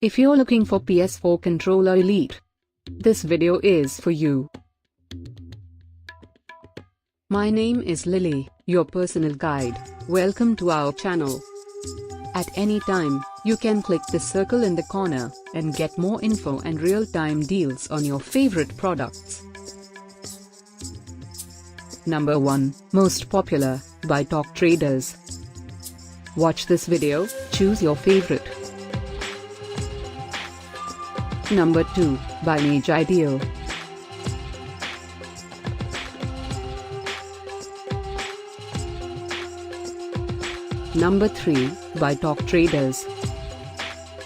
If you're looking for PS4 Controller Elite, this video is for you. My name is Lily, your personal guide. Welcome to our channel. At any time, you can click the circle in the corner and get more info and real-time deals on your favorite products. Number 1, Most Popular, by Top Traders. Watch this video, choose your favorite. Number 2, by Magideal. Number 3, by Top Traders.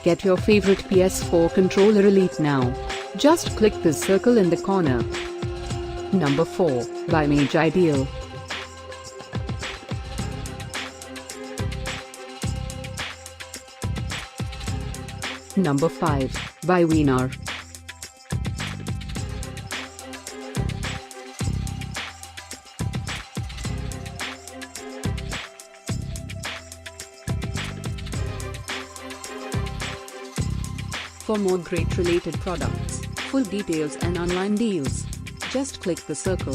Get your favorite PS4 Controller Elite now. Just click the circle in the corner. Number 4, by Magideal. Number 5, by Veena. For more great related products, full details and online deals, just click the circle.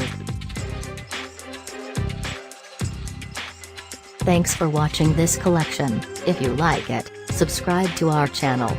Thanks for watching this collection. If you like it, subscribe to our channel.